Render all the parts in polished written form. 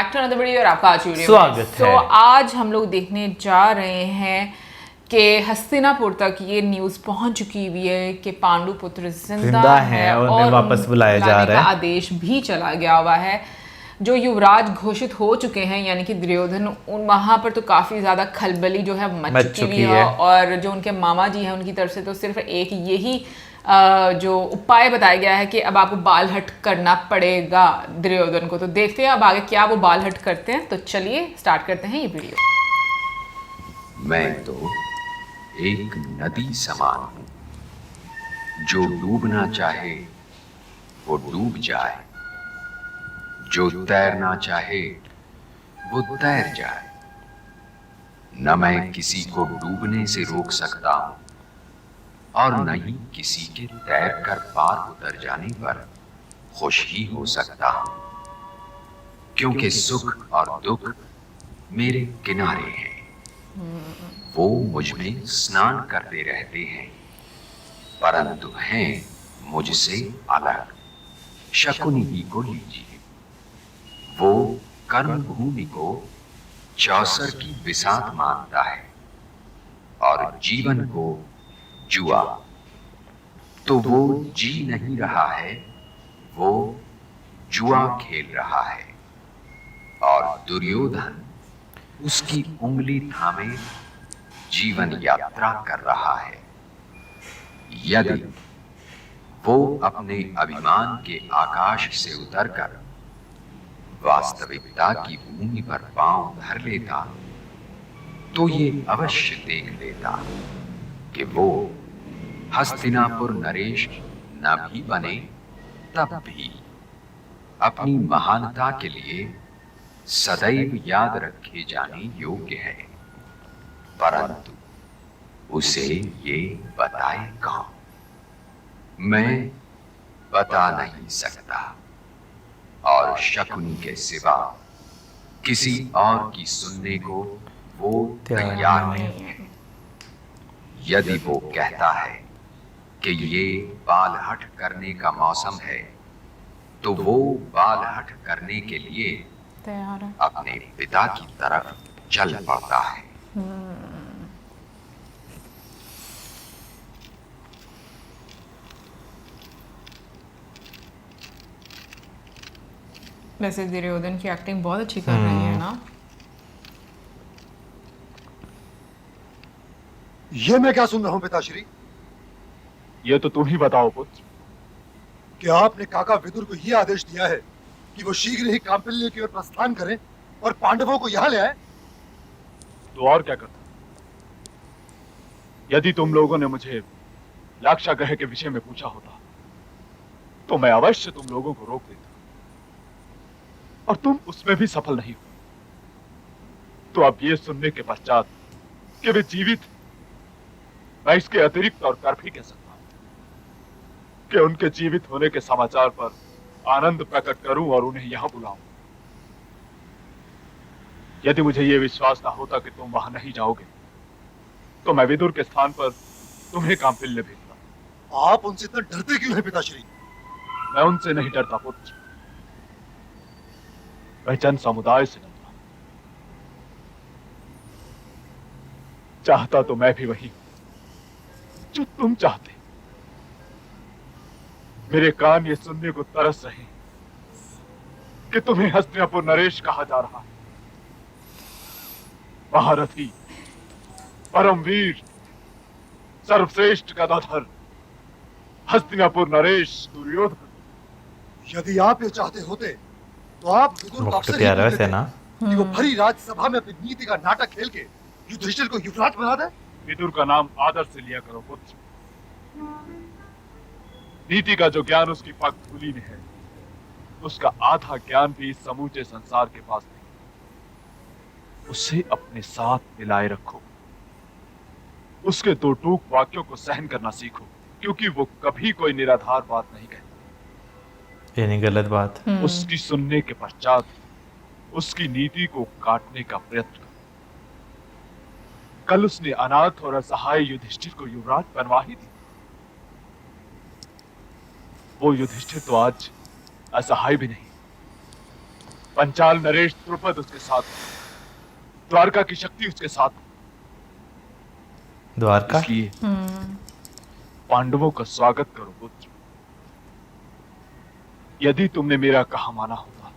Back to another video और आपका आज वीडियो स्वागत है। तो आज हम लोग देखने जा रहे हैं कि हस्तिनापुर तक ये न्यूज़ पहुंच चुकी हुई है कि पांडु पुत्र जिंदा है और उन्हें वापस बुलाया जा रहा है। आदेश भी चला गया हुआ है। जो युवराज घोषित हो चुके हैं यानी कि दुर्योधन, उन वहाँ पर तो काफ़ी ज़्यादा खलबली जो है मच चुकी है। और जो उनके मामा जी हैं उनकी तरफ से तो सिर्फ एक यही जो उपाय बताया गया है कि अब आपको बाल हट करना पड़ेगा दुर्योधन को। तो देखते हैं अब आगे क्या वो बाल हट करते हैं। तो चलिए स्टार्ट करते हैं ये वीडियो। मैं तो एक नदी समान हूं, जो डूबना चाहे वो डूब जाए, जो तैरना चाहे वो तैर जाए। न मैं किसी को डूबने से रोक सकता हूं और न ही किसी के तैर कर पार उतर जाने पर खुश ही हो सकता हूं, क्योंकि सुख और दुख मेरे किनारे हैं। वो मुझ में स्नान करते रहते हैं, परंतु हैं मुझसे अलग। शकुनी ही को लीजिए, वो कर्म भूमि को चौसर की बिसात मानता है और जीवन को जुआ। तो वो जी नहीं रहा है, वो जुआ खेल रहा है और दुर्योधन उसकी उंगली थामे जीवन यात्रा कर रहा है। यदि वो अपने अभिमान के आकाश से उतरकर वास्तविकता की भूमि पर पांव धर लेता तो ये अवश्य देख लेता कि वो हस्तिनापुर नरेश न भी बने तब भी अपनी महानता के लिए सदैव याद रखे जाने योग्य है, परंतु उसे ये बताए कौन? मैं बता नहीं सकता और शकुनी के सिवा किसी और की सुनने को वो तैयार नहीं है। यदि वो कहता है कि ये बाल हट करने का मौसम है, तो वो बाल हट करने के लिए तैयार है, अपने पिता की तरफ चल पड़ता है। वैसे दुर्योधन की एक्टिंग बहुत अच्छी कर रही है ना। ये मैं क्या सुन रहा हूं पिताश्री? ये तो तुम ही बताओ पुत्र। क्या आपने काका विदुर को यह आदेश दिया है कि वो शीघ्र ही कांपिल्य की ओर प्रस्थान करें और पांडवों को यहां ले आए? तो और क्या करता? यदि तुम लोगों ने मुझे लाक्षागृह के विषय में पूछा होता तो मैं अवश्य तुम लोगों को रोक देता, और तुम उसमें भी सफल नहीं हो। तो अब ये सुनने के पश्चात कि वे जीवित, मैं इसके अतिरिक्त और कर भी कह सकता हूं कि उनके जीवित होने के समाचार पर आनंद प्रकट करूं और उन्हें यहां बुलाऊं। यदि मुझे यह विश्वास ना होता कि तुम वहां नहीं जाओगे, तो मैं विदुर के स्थान पर तुम्हें कांपिल्य भेजता। आप उनसे इतना डरते क्यों हैं पिताश्री? मैं उनसे नहीं डरता पुत्र, मैं जन समुदाय से डरता। चाहता तो मैं भी वही जो तुम चाहते। मेरे कान ये सुनने को तरस रहे कि तुम्हें हस्तिनापुर नरेश कहा जा रहा है। महारथी, परमवीर, सर्वश्रेष्ठ गदाधर हस्तिनापुर नरेश दुर्योधन। यदि आप ये चाहते होते तो आप विदुर को अक्सर ही प्यारा कहते है ना कि वो भरी राज्यसभा में अपनी नीति का नाटक खेल के युधिष्ठिर को युवराज बना दे। विदुर का नाम आदर से लिया करो पुत्र। नीति का जो ज्ञान उसकी पग धूलि में है, उसका आधा ज्ञान भी इस समूचे संसार के पास नहीं। उसे अपने साथ मिलाए रखो, उसके दो टूक वाक्यों को सहन करना सीखो, क्योंकि वो कभी कोई निराधार बात नहीं कहता। यानी गलत बात। उसकी सुनने के पश्चात उसकी नीति को काटने का प्रयत्न करो। कल उसने अनाथ और असहाय युधिष्ठिर को युवराज बनवा ही दी। वो युधिष्ठिर तो आज असहाय भी नहीं, पंचाल नरेश द्रुपद उसके साथ, द्वारका की शक्ति उसके साथ। द्वारका इसलिए पांडवों का स्वागत करो पुत्र। यदि तुमने मेरा कहा माना होता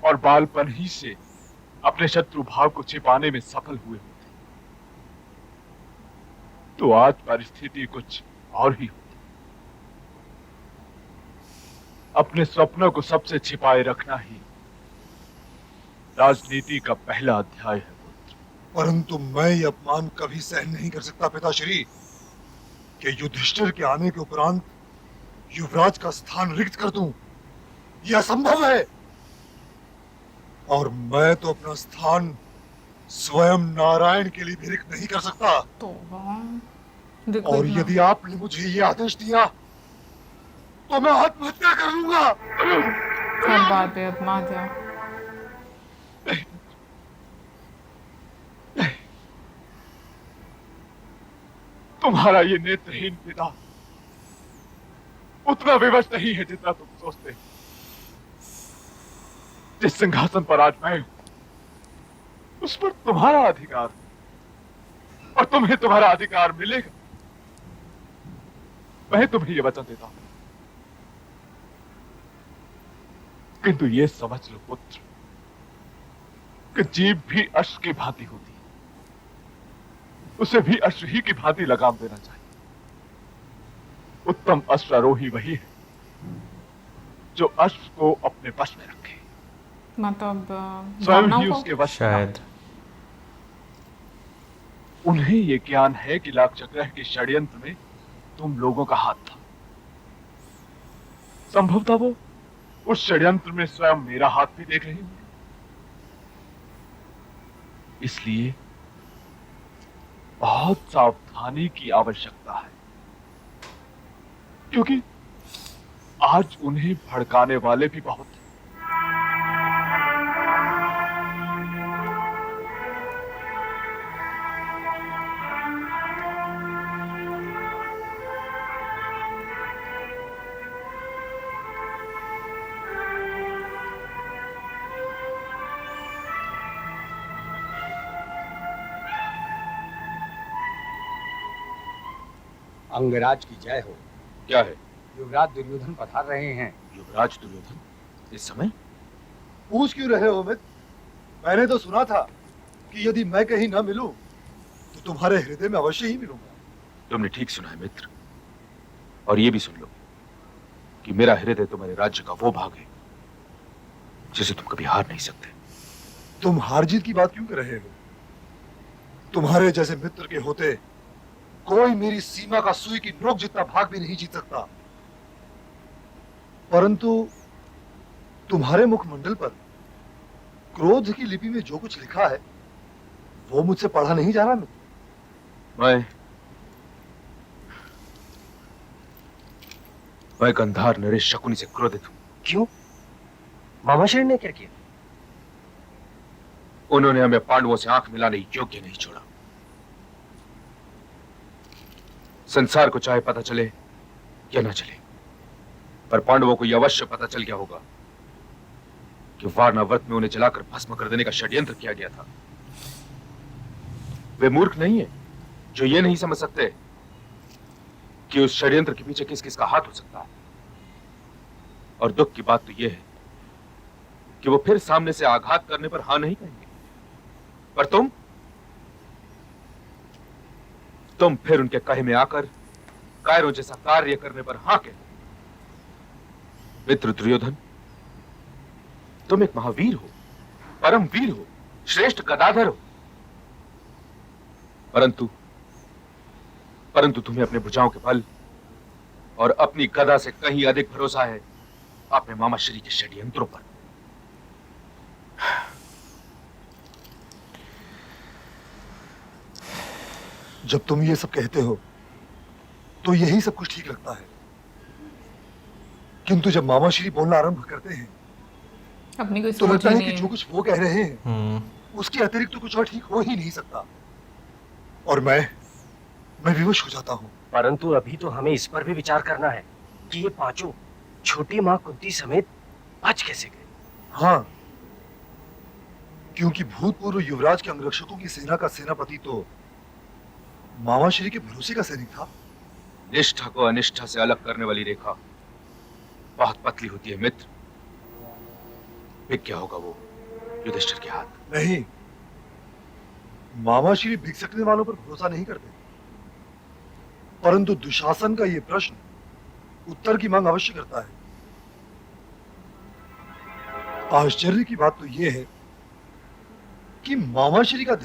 और बालपन ही से अपने शत्रु भाव को छिपाने में सफल हुए होते, तो आज परिस्थिति कुछ और ही होती। अपने स्वप्नों को सबसे छिपाए रखना ही राजनीति का पहला अध्याय है पुत्र। परंतु मैं ये अपमान कभी सहन नहीं कर सकता पिताश्री कि युधिष्ठिर के आने के उपरांत युवराज का स्थान रिक्त कर दूं। यह असंभव है। और मैं तो अपना स्थान स्वयं नारायण के लिए भी रिक्त नहीं कर सकता। तो देखो और इतना- यदि आपने मुझे ये आदेश दिया तो मैं आत्महत्या कर लूंगा। क्या बात है, आत्महत्या। तुम्हारा ये नेत्रहीन पिता उतना विवश नहीं है जितना तुम सोचते हो। जिस सिंहासन पर आज मैं हूं, उस पर तुम्हारा अधिकार है और तुम्हें तुम्हारा अधिकार मिलेगा। मैं तुम्हें ये वचन देता हूं, किंतु ये समझ लो पुत्र कि जीभ भी अश्व की भांति होती है, उसे भी अश्व ही की भांति लगाम देना चाहिए। उत्तम अश्वारोही वही है जो अश्व को अपने वश में रखे, मतलब स्वयं भावनाओं ही को? उसके वश में ना शायद। हो। उन्हें ये ज्ञान है कि लाक्षागृह के षड्यंत्र में तुम लोगों का हाथ था। संभवतः वो उस षड्यंत्र में स्वयं मेरा हाथ भी देख रहे होंगे। इसलिए बहुत सावधानी की आवश्यकता है, क्योंकि आज उन्हें भड़काने वाले भी बहुत हैं। अंगराज की जय हो। क्या है? युवराज दुर्योधन पधार रहे हैं। युवराज दुर्योधन इस समय? पूछ क्यों रहे हो मित्र? मैंने तो सुना था कि यदि मैं कहीं न मिलूं तो तुम्हारे हृदय में अवश्य ही मिलूंगा। तुमने ठीक सुना है मित्र। और ये भी सुन लो कि मेरा हृदय तुम्हारे राज्य का वो भाग है जिसे तुम कभी हार नहीं सकते। तुम हार जीत की बात क्यों कर रहे हो? तुम्हारे जैसे मित्र के होते कोई मेरी सीमा का सुई की नोक जितना भाग भी नहीं जीत सकता। परंतु तुम्हारे मुखमंडल पर क्रोध की लिपि में जो कुछ लिखा है वो मुझसे पढ़ा नहीं जा रहा मित्र। मैं गंधार नरेश शकुनी से क्रोधित हूं। क्यों? मामाश्री ने क्या किया? उन्होंने हमें पांडवों से आंख मिलाने योग्य नहीं छोड़ा। संसार को चाहे पता चले या ना चले, पर पांडवों को यह अवश्य पता चल गया होगा कि वारणावत में उन्हें जलाकर भस्म कर देने का षड्यंत्र किया गया था। वे मूर्ख नहीं है जो ये नहीं समझ सकते कि उस षड्यंत्र के पीछे किस किस का हाथ हो सकता है। और दुख की बात तो यह है कि वो फिर सामने से आघात करने पर हां नहीं कहेंगे, पर तुम फिर उनके कहे में आकर कायरों जैसा कार्य करने पर हां कह। मित्र दुर्योधन, तुम एक महावीर हो, परम वीर हो, श्रेष्ठ गदाधर हो, परंतु तुम्हें अपने भुजाओं के बल और अपनी गदा से कहीं अधिक भरोसा है अपने मामाश्री के षड्यंत्रों पर। जब तुम ये सब कहते हो तो यही सब कुछ ठीक लगता है, किंतु जब मामाश्री बोलना आरंभ करते हैं अपनी कोई तो सोच लगता ही है कि नहीं जो है। कुछ वो कह रहे हैं उसके अतिरिक्त तो कुछ और ठीक हो ही नहीं सकता। और मैं विवश हो जाता हूँ। परंतु अभी तो हमें इस पर भी विचार करना है कि ये पांचों छोटी माँ कुंती समेत बच कैसे गए। हाँ, क्योंकि भूतपूर्व युवराज के अंगरक्षकों की सेना का सेनापति तो मामाश्री के भरोसे का सैनिक था। निष्ठा को अनिष्ठा से अलग करने वाली रेखा बहुत पतली होती है मित्र। बिक क्या होगा वो युधिष्ठिर के हाथ। नहीं, मामाश्री बिक सकने वालों पर भरोसा नहीं करते, परंतु दुशासन का यह प्रश्न उत्तर की मांग अवश्य करता है। आश्चर्य की बात तो यह है कि मामाश्री का ध्यान